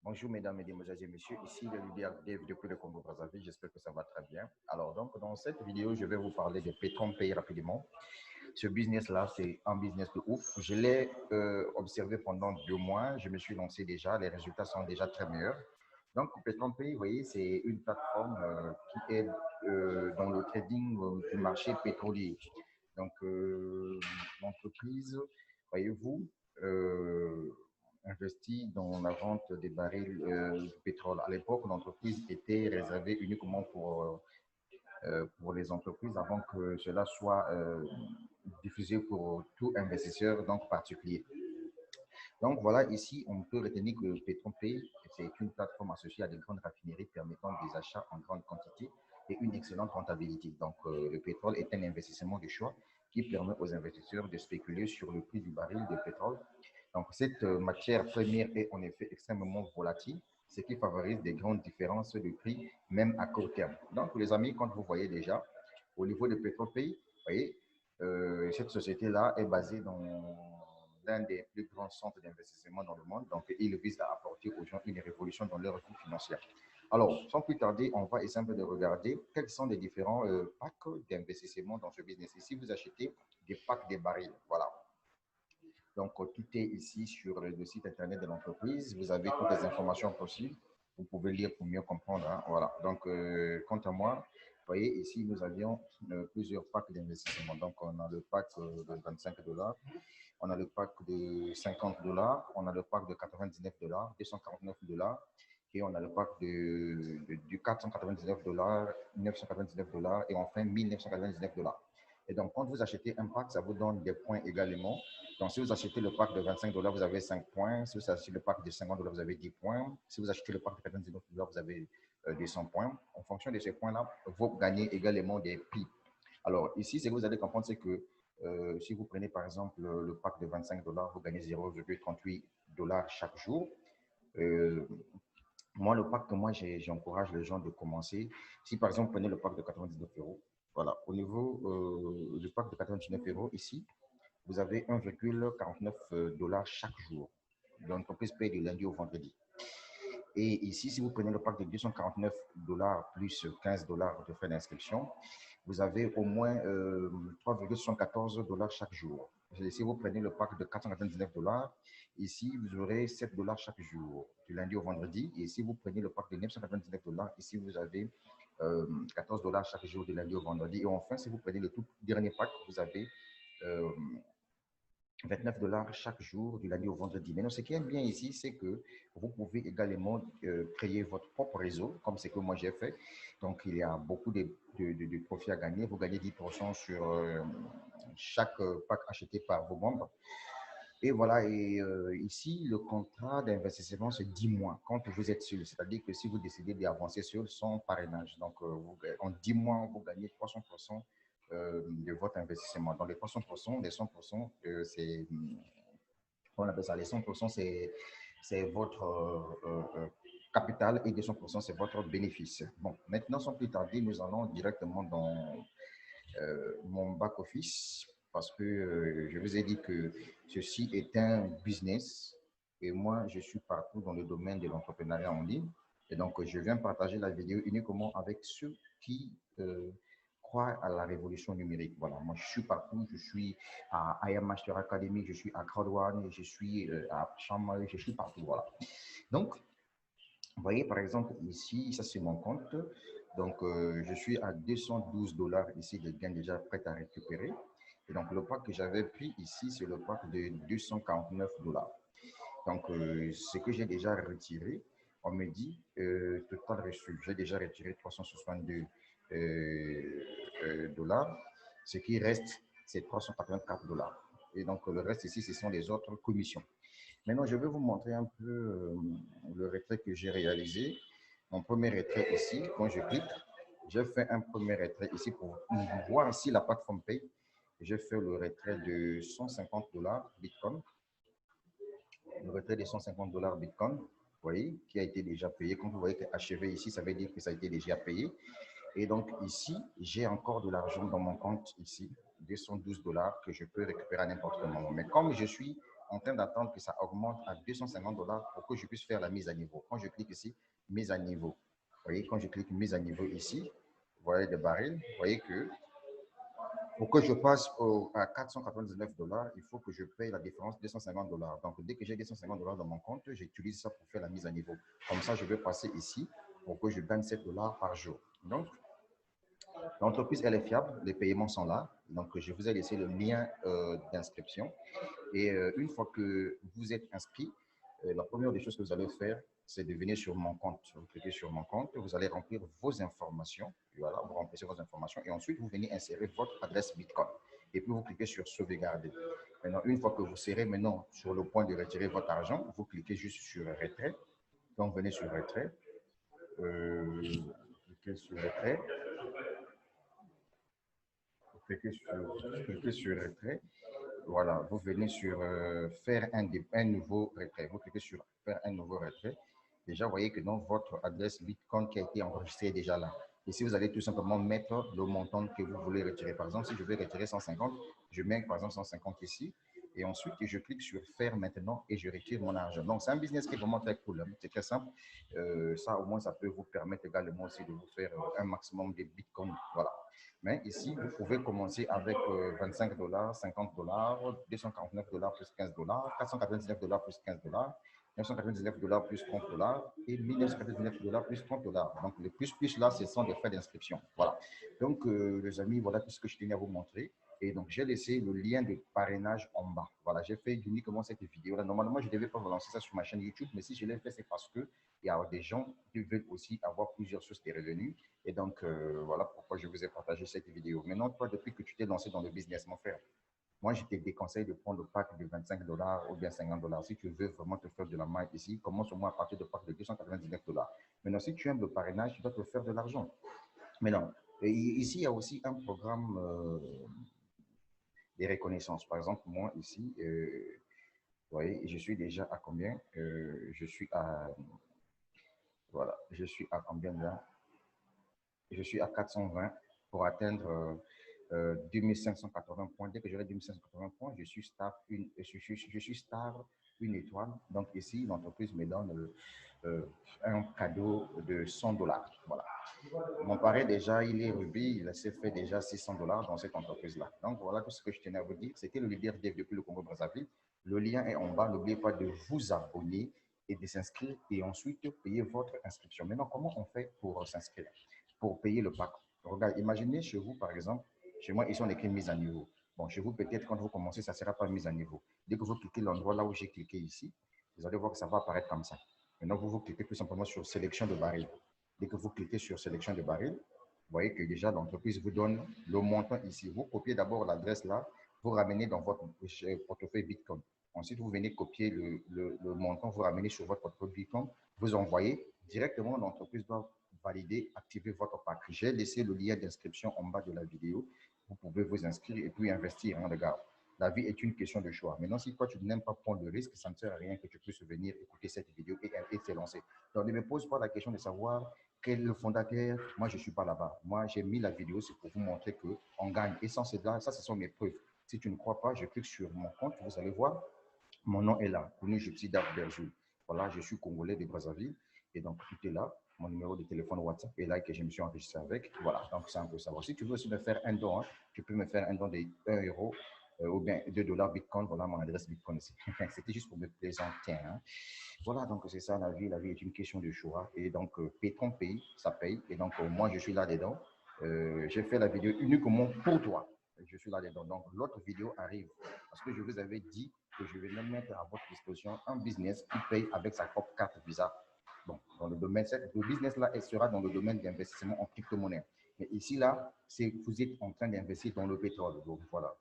Bonjour mesdames, mesdemoiselles et messieurs, ici le leader Dave depuis le Congo-Brazzaville, j'espère que ça va très bien. Alors donc dans cette vidéo, je vais vous parler de PayTronPay rapidement. Ce business-là, c'est un business de ouf. Je l'ai observé pendant 2 mois, je me suis lancé déjà, les résultats sont déjà très meilleurs. Donc PayTronPay, vous voyez, c'est une plateforme qui est dans le trading du marché pétrolier. Donc l'entreprise, voyez-vous, euh, investi dans la vente des barils de pétrole. À l'époque, l'entreprise était réservée uniquement pour les entreprises avant que cela soit diffusé pour tout investisseur, donc particulier. Donc voilà, ici, on peut retenir que PetronPay, c'est une plateforme associée à des grandes raffineries permettant des achats en grande quantité et une excellente rentabilité. Donc le pétrole est un investissement de choix qui permet aux investisseurs de spéculer sur le prix du baril de pétrole. Donc cette matière première est en effet extrêmement volatile, ce qui favorise des grandes différences de prix, même à court terme. Donc les amis, quand vous voyez déjà, au niveau de PetronPay, vous voyez, cette société-là est basée dans l'un des plus grands centres d'investissement dans le monde. Donc, il vise à apporter aux gens une révolution dans leur vie financière. Alors, sans plus tarder, on va essayer de regarder quels sont les différents packs d'investissement dans ce business. Ici, vous achetez des packs des barils. Voilà. Donc, tout est ici sur le site internet de l'entreprise. Vous avez toutes les informations possibles. Vous pouvez lire pour mieux comprendre, hein. Voilà. Donc, quant à moi, vous voyez, ici, nous avions plusieurs packs d'investissement. Donc, on a le pack de 25 $, on a le pack de 50 $, on a le pack de 99 $, 249 $, et on a le pack du 499 $, 999 $ et enfin 1999 $. Et donc, quand vous achetez un pack, ça vous donne des points également. Donc, si vous achetez le pack de 25 $, vous avez 5 points. Si vous achetez le pack de 50 $, vous avez 10 points. Si vous achetez le pack de 99 $, vous avez 200 points. En fonction de ces points-là, vous gagnez également des prix. Alors, ici, ce que vous allez comprendre, c'est que si vous prenez par exemple le pack de 25 $, vous gagnez 0,38 $ chaque jour. Euh, Moi, le pack que moi, j'encourage les gens de commencer. Si par exemple, vous prenez le pack de 99 €, voilà, au niveau du pack de 99 € ici, vous avez 1,49 $ chaque jour. L'entreprise paye du lundi au vendredi. Et ici, si vous prenez le pack de 249 $ plus 15 $ de frais d'inscription, vous avez au moins 3,14 $ chaque jour. Et si vous prenez le pack de 499 $, ici, vous aurez 7 $ chaque jour, du lundi au vendredi. Et si vous prenez le pack de 999 $, ici, vous avez 14 $ chaque jour, du lundi au vendredi. Et enfin, si vous prenez le tout dernier pack, vous avez 29 $ chaque jour, du lundi au vendredi. Maintenant, ce qui est bien ici, c'est que vous pouvez également créer votre propre réseau, comme c'est que moi j'ai fait. Donc, il y a beaucoup de profits à gagner. Vous gagnez 10% sur chaque pack acheté par vos membres. Et voilà, et ici, le contrat d'investissement, c'est 10 mois quand vous êtes seul. C'est-à-dire que si vous décidez d'avancer seul sans parrainage, donc en 10 mois, vous gagnez 300% de votre investissement. Dans les 300%, les 100%, c'est, on appelle ça, les 100%, c'est votre capital et 200%, c'est votre bénéfice. Bon, maintenant, sans plus tarder, nous allons directement dans mon back-office parce que je vous ai dit que ceci est un business et moi, je suis partout dans le domaine de l'entrepreneuriat en ligne. Et donc, je viens partager la vidéo uniquement avec ceux qui croient à la révolution numérique. Voilà, moi, je suis partout. Je suis à IAM Master Academy, je suis à CrowdOne, je suis à Chambre, je suis partout. Voilà. Donc, vous voyez, par exemple, ici, ça c'est mon compte. Donc, je suis à 212 $ ici de gains déjà prêts à récupérer. Et donc, le pack que j'avais pris ici, c'est le pack de 249 $. Donc, ce que j'ai déjà retiré, on me dit total reçu. J'ai déjà retiré 362 $. Ce qui reste, c'est 384 $. Et donc, le reste ici, ce sont les autres commissions. Maintenant, je vais vous montrer un peu le retrait que j'ai réalisé. Mon premier retrait ici, quand je clique, je fais un premier retrait ici pour voir si la plateforme paye. Je fais le retrait de 150 $ Bitcoin, le retrait de 150 $ Bitcoin, vous voyez, qui a été déjà payé. Quand vous voyez que achevé ici, ça veut dire que ça a été déjà payé. Et donc ici, j'ai encore de l'argent dans mon compte ici, 212 $ que je peux récupérer à n'importe quel moment. Mais comme je suis en train d'attendre que ça augmente à 250 dollars pour que je puisse faire la mise à niveau. Quand je clique ici, mise à niveau, vous voyez, quand je clique mise à niveau ici, vous voyez des barils, vous voyez que pour que je passe à 499 dollars, il faut que je paye la différence de 250 dollars. Donc, dès que j'ai 250 dollars dans mon compte, j'utilise ça pour faire la mise à niveau. Comme ça, je vais passer ici pour que je gagne 7 dollars par jour. Donc, l'entreprise, elle est fiable, les paiements sont là. Donc, je vous ai laissé le lien d'inscription. Et une fois que vous êtes inscrit, la première des choses que vous allez faire, c'est de venir sur mon compte. Vous cliquez sur mon compte, vous allez remplir vos informations. Voilà, vous remplissez vos informations et ensuite, vous venez insérer votre adresse Bitcoin. Et puis, vous cliquez sur sauvegarder. Maintenant, une fois que vous serez maintenant sur le point de retirer votre argent, vous cliquez juste sur retrait. Donc, venez sur retrait. Cliquez sur retrait. Cliquez sur retrait. Voilà, vous venez sur faire un nouveau retrait. Vous cliquez sur faire un nouveau retrait. Déjà, vous voyez que dans votre adresse Bitcoin qui a été enregistrée est déjà là. Ici, vous allez tout simplement mettre le montant que vous voulez retirer. Par exemple, si je veux retirer 150, je mets par exemple 150 ici. Et ensuite, je clique sur faire maintenant et je retire mon argent. Donc, c'est un business qui est vraiment très cool. Hein. C'est très simple. Ça, au moins, ça peut vous permettre également aussi de vous faire un maximum de Bitcoin. Voilà. Mais ici, vous pouvez commencer avec 25 dollars, 50 dollars, 249 dollars plus 15 dollars, 499 dollars plus 15 dollars, 999 dollars plus 30 dollars et 1999 dollars plus 30 dollars. Donc, le plus là, ce sont des frais d'inscription. Voilà. Donc, les amis, voilà tout ce que je tenais à vous montrer. Et donc, j'ai laissé le lien de parrainage en bas. Voilà, j'ai fait uniquement cette vidéo-là. Normalement, je ne devais pas vous lancer ça sur ma chaîne YouTube, mais si je l'ai fait, c'est parce qu'il y a des gens qui veulent aussi avoir plusieurs sources de revenus. Et donc, voilà pourquoi je vous ai partagé cette vidéo. Maintenant, toi, depuis que tu t'es lancé dans le business, mon frère, moi, je te déconseille de prendre le pack de 25 dollars ou bien 50 dollars. Si tu veux vraiment te faire de la maille ici, commence au moins à partir de pack de 299 dollars. Maintenant, si tu aimes le parrainage, tu dois te faire de l'argent. Maintenant, ici, il y a aussi un programme des reconnaissances. Par exemple, moi, ici, vous voyez, je suis déjà à combien je suis à, voilà, je suis à combien là? Je suis à 420 pour atteindre 2580 points. Dès que j'aurai 2580 points, je suis star une étoile. Donc ici, l'entreprise me donne un cadeau de 100 dollars. Voilà. Mon pari déjà, il est Ruby, il s'est fait déjà 600 dollars dans cette entreprise-là. Donc voilà tout ce que je tenais à vous dire. C'était le leader dev depuis le Congo-Brazzaville. Le lien est en bas. N'oubliez pas de vous abonner et de s'inscrire et ensuite payer votre inscription. Maintenant, comment on fait pour s'inscrire, pour payer le pack? Regarde, imaginez chez vous, par exemple, chez moi, ici on écrit mise à niveau. Bon, chez vous, peut-être quand vous commencez, ça ne sera pas mise à niveau. Dès que vous cliquez l'endroit là où j'ai cliqué ici, vous allez voir que ça va apparaître comme ça. Maintenant, vous cliquez tout simplement sur sélection de baril. Dès que vous cliquez sur sélection de baril, vous voyez que déjà l'entreprise vous donne le montant ici. Vous copiez d'abord l'adresse là, vous ramenez dans votre portefeuille Bitcoin. Ensuite, vous venez copier le montant, vous ramenez sur votre portefeuille Bitcoin, vous envoyez directement, l'entreprise doit valider, activer votre pack. J'ai laissé le lien d'inscription en bas de la vidéo. Vous pouvez vous inscrire et puis investir. Hein, regarde, la vie est une question de choix. Maintenant, si toi, tu n'aimes pas prendre le risque, ça ne sert à rien que tu puisses venir écouter cette vidéo et te lancer. Donc, ne me pose pas la question de savoir quel est le fondateur. Moi, je ne suis pas là-bas. Moi, j'ai mis la vidéo, c'est pour vous montrer qu'on gagne. Et sans cela, ça, ce sont mes preuves. Si tu ne crois pas, je clique sur mon compte, vous allez voir, mon nom est là, connu Gypsy Berjou. Voilà, je suis congolais de Brazzaville et donc tout est là. Mon numéro de téléphone WhatsApp est là que je me suis enregistré avec. Voilà, donc c'est un peu ça. Si tu veux aussi me faire un don, hein, tu peux me faire un don de 1 euro ou bien 2 dollars Bitcoin. Voilà mon adresse Bitcoin ici. C'était juste pour me plaisanter. Hein. Voilà, donc c'est ça la vie. La vie est une question de choix. Et donc, Pétron paye, ça paye. Et donc, moi, je suis là-dedans. J'ai fait la vidéo uniquement pour toi. Je suis là-dedans. Donc, l'autre vidéo arrive parce que je vous avais dit que je vais mettre à votre disposition un business qui paye avec sa propre carte Visa. Bon, dans le domaine, le business là, elle sera dans le domaine d'investissement en crypto-monnaie. Mais ici, là, vous êtes en train d'investir dans le pétrole. Donc, voilà.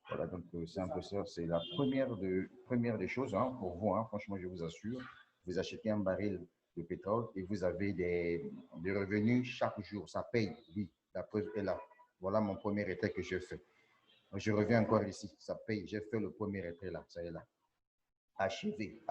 Voilà, donc c'est un peu ça. C'est la première des choses hein, pour vous. Hein, franchement, je vous assure. Vous achetez un baril de pétrole et vous avez des revenus chaque jour. Ça paye, oui. La preuve est là. Voilà mon premier retrait que j'ai fait. Je reviens encore ici. Ça paye. J'ai fait le premier retrait là. Ça est là. Achevé.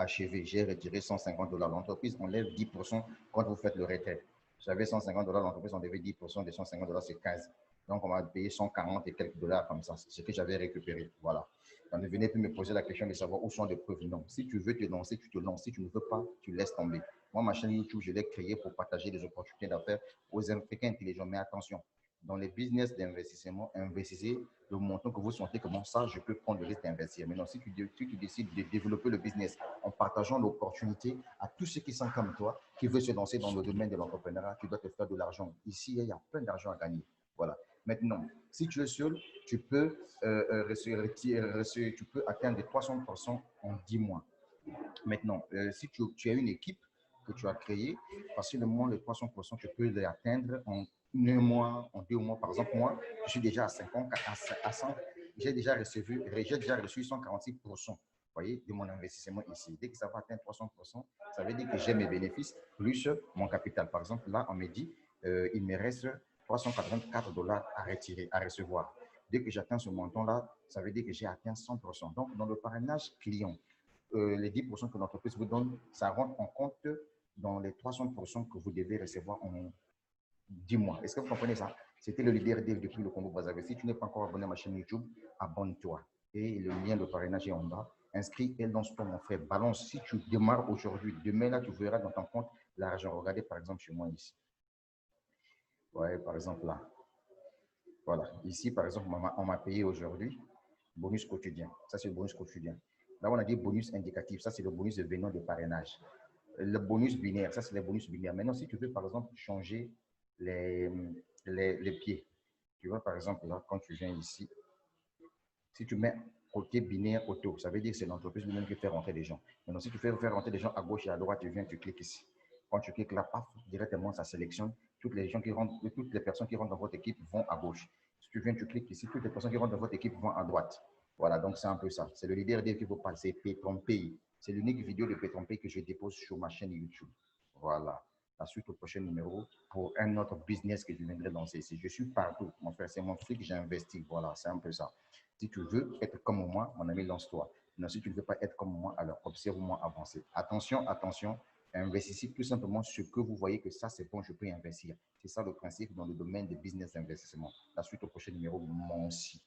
J'ai retiré 150 dollars. L'entreprise enlève 10% quand vous faites le retrait. J'avais 150 dollars, l'entreprise enlève 10% des 150 dollars, c'est 15. Donc, on m'a payé 140 et quelques dollars comme ça. C'est ce que j'avais récupéré. Voilà. On ne venait plus me poser la question de savoir où sont les preuves. Non. Si tu veux te lancer, tu te lances. Si tu ne veux pas, tu laisses tomber. Moi, ma chaîne YouTube, je l'ai créée pour partager des opportunités d'affaires aux Africains intelligents. Mais attention, dans les business d'investissement, investissez le montant que vous sentez que bon, ça, je peux prendre le risque d'investir. Mais non, si tu décides de développer le business en partageant l'opportunité à tous ceux qui sont comme toi, qui veulent se lancer dans le domaine de l'entrepreneuriat, tu dois te faire de l'argent. Ici, il y a plein d'argent à gagner. Voilà. Maintenant, si tu es seul, tu peux, tu peux atteindre 300% en 10 mois. Maintenant, si tu as une équipe que tu as créée, facilement les 300%, tu peux les atteindre en 1 mois, en 2 mois. Par exemple, moi, je suis déjà à 50, à 100, j'ai déjà reçu 146%. Voyez, de mon investissement ici. Dès que ça va atteindre 300%, ça veut dire que j'ai mes bénéfices plus mon capital. Par exemple, là, on me dit, il me reste 384 dollars à retirer, à recevoir. Dès que j'atteins ce montant-là, ça veut dire que j'ai atteint 100%. Donc, dans le parrainage client, les 10% que l'entreprise vous donne, ça rentre en compte dans les 300% que vous devez recevoir en 10 mois. Est-ce que vous comprenez ça? C'était le leader depuis le Congo-Brazzaville. Si tu n'es pas encore abonné à ma chaîne YouTube, abonne-toi. Et le lien de parrainage est en bas. Inscris et lance-toi, mon frère. Balance. Si tu démarres aujourd'hui, demain, là, tu verras dans ton compte l'argent. Regardez, par exemple, chez moi ici. Ouais, par exemple, là. Voilà. Ici, par exemple, on m'a payé aujourd'hui bonus quotidien. Ça, c'est le bonus quotidien. Là, on a dit bonus indicatif. Ça, c'est le bonus de venant de parrainage. Le bonus binaire, ça, c'est le bonus binaire. Maintenant, si tu veux, par exemple, changer les, les pieds, tu vois, par exemple, là, quand tu viens ici, si tu mets côté binaire auto, ça veut dire que c'est l'entreprise lui-même qui fait rentrer des gens. Maintenant, si tu fais faire rentrer des gens à gauche et à droite, tu viens, tu cliques ici. Quand tu cliques là, paf, directement, ça sélectionne toutes les gens qui rentrent, toutes les personnes qui rentrent dans votre équipe vont à gauche. Si tu viens, tu cliques ici, toutes les personnes qui rentrent dans votre équipe vont à droite. Voilà, donc c'est un peu ça. C'est le leader qu'il faut passer, Pétrompay. C'est l'unique vidéo de Pétrompay que je dépose sur ma chaîne YouTube. Voilà. La suite au prochain numéro pour un autre business que je viendrai lancer ici. Je suis partout, mon frère. C'est mon fric que j'ai investi. Voilà, c'est un peu ça. Si tu veux être comme moi, mon ami, lance-toi. Non, si tu ne veux pas être comme moi, alors observe-moi avancer. Attention, attention, investissez tout simplement ce que vous voyez que ça, c'est bon, je peux investir. C'est ça le principe dans le domaine des business d'investissement. La suite au prochain numéro, mon aussi.